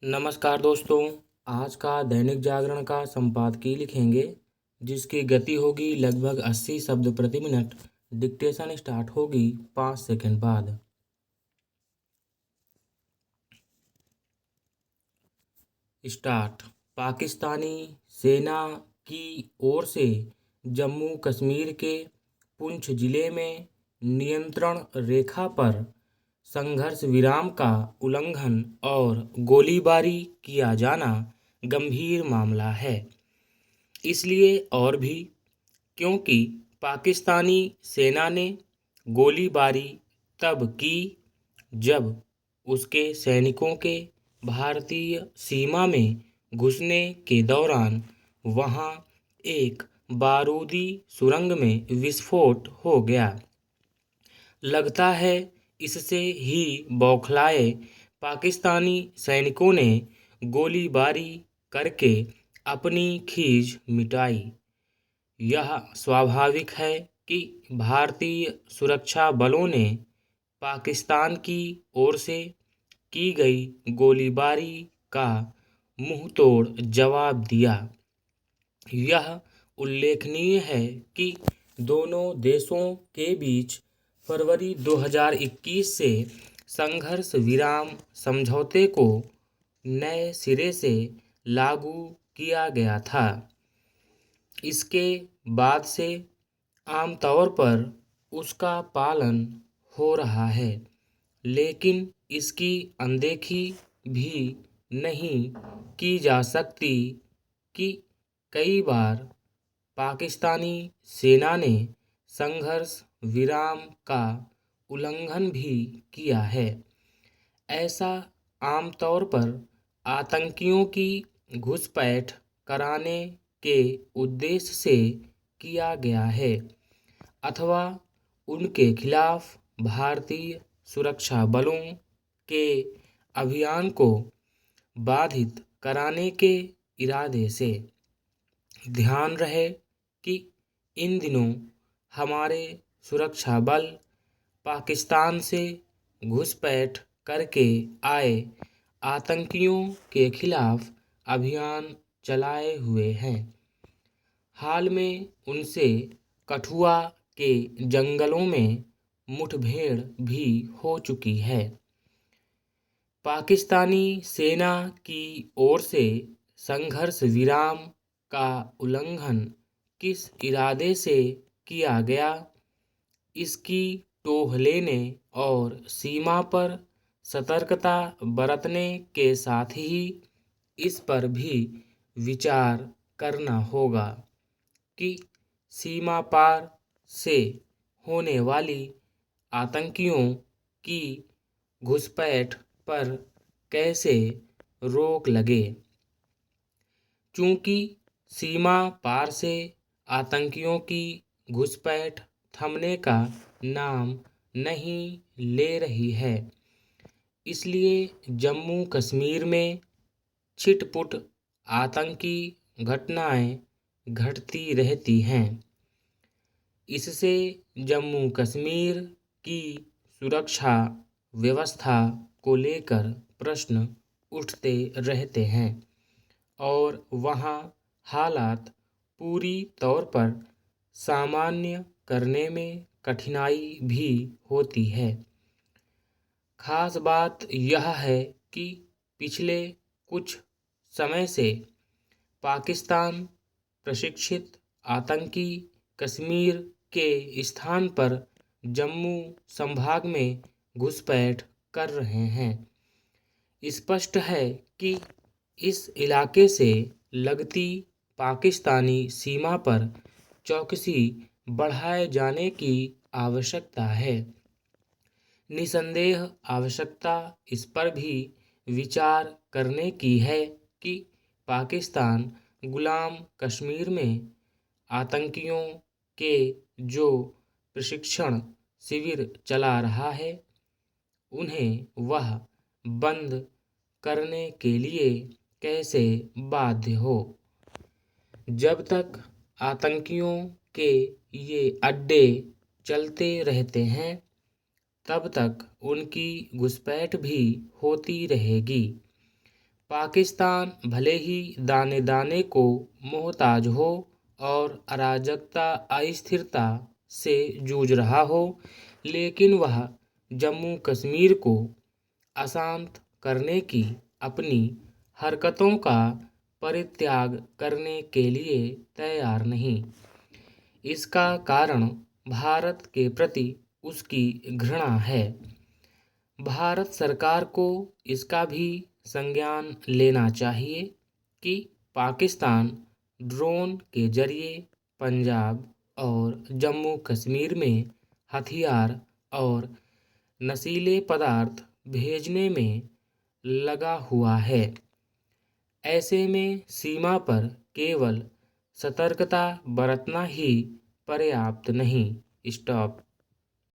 नमस्कार दोस्तों। आज का दैनिक जागरण का संपादकीय लिखेंगे जिसकी गति होगी लगभग 80 शब्द प्रति मिनट। डिक्टेशन स्टार्ट होगी 5 सेकंड बाद। स्टार्ट। पाकिस्तानी सेना की ओर से जम्मू कश्मीर के पुंछ जिले में नियंत्रण रेखा पर संघर्ष विराम का उल्लंघन और गोलीबारी किया जाना गंभीर मामला है। इसलिए और भी क्योंकि पाकिस्तानी सेना ने गोलीबारी तब की जब उसके सैनिकों के भारतीय सीमा में घुसने के दौरान वहां एक बारूदी सुरंग में विस्फोट हो गया। लगता है इससे ही बौखलाए पाकिस्तानी सैनिकों ने गोलीबारी करके अपनी खींच मिटाई। यह स्वाभाविक है कि भारतीय सुरक्षा बलों ने पाकिस्तान की ओर से की गई गोलीबारी का मुंहतोड़ जवाब दिया। यह उल्लेखनीय है कि दोनों देशों के बीच फरवरी 2021 से संघर्ष विराम समझौते को नए सिरे से लागू किया गया था। इसके बाद से आमतौर पर उसका पालन हो रहा है, लेकिन इसकी अनदेखी भी नहीं की जा सकती कि कई बार पाकिस्तानी सेना ने संघर्ष विराम का उल्लंघन भी किया है। ऐसा आमतौर पर आतंकियों की घुसपैठ कराने के उद्देश्य से किया गया है अथवा उनके खिलाफ भारतीय सुरक्षा बलों के अभियान को बाधित कराने के इरादे से। ध्यान रहे कि इन दिनों हमारे सुरक्षा बल पाकिस्तान से घुसपैठ करके आए आतंकियों के खिलाफ अभियान चलाए हुए हैं। हाल में उनसे कठुआ के जंगलों में मुठभेड़ भी हो चुकी है। पाकिस्तानी सेना की ओर से संघर्ष विराम का उल्लंघन किस इरादे से किया गया, इसकी टोह लेने और सीमा पर सतर्कता बरतने के साथ ही इस पर भी विचार करना होगा कि सीमा पार से होने वाली आतंकियों की घुसपैठ पर कैसे रोक लगे। चूंकि सीमा पार से आतंकियों की घुसपैठ थमने का नाम नहीं ले रही है, इसलिए जम्मू कश्मीर में छिटपुट आतंकी घटनाएं घटती रहती हैं। इससे जम्मू कश्मीर की सुरक्षा व्यवस्था को लेकर प्रश्न उठते रहते हैं और वहाँ हालात पूरी तौर पर सामान्य करने में कठिनाई भी होती है। खास बात यह है कि पिछले कुछ समय से पाकिस्तान प्रशिक्षित आतंकी कश्मीर के स्थान पर जम्मू संभाग में घुसपैठ कर रहे हैं। स्पष्ट है कि इस इलाके से लगती पाकिस्तानी सीमा पर चौकसी बढ़ाए जाने की आवश्यकता है। निसंदेह आवश्यकता इस पर भी विचार करने की है कि पाकिस्तान गुलाम कश्मीर में आतंकियों के जो प्रशिक्षण शिविर चला रहा है, उन्हें वह बंद करने के लिए कैसे बाध्य हो। जब तक आतंकियों के ये अड्डे चलते रहते हैं, तब तक उनकी घुसपैठ भी होती रहेगी। पाकिस्तान भले ही दाने दाने को मोहताज हो और अराजकता अस्थिरता से जूझ रहा हो, लेकिन वह जम्मू कश्मीर को अशांत करने की अपनी हरकतों का परित्याग करने के लिए तैयार नहीं। इसका कारण भारत के प्रति उसकी घृणा है। भारत सरकार को इसका भी संज्ञान लेना चाहिए कि पाकिस्तान ड्रोन के जरिए पंजाब और जम्मू कश्मीर में हथियार और नशीले पदार्थ भेजने में लगा हुआ है। ऐसे में सीमा पर केवल सतर्कता बरतना ही पर्याप्त नहीं। स्टॉप।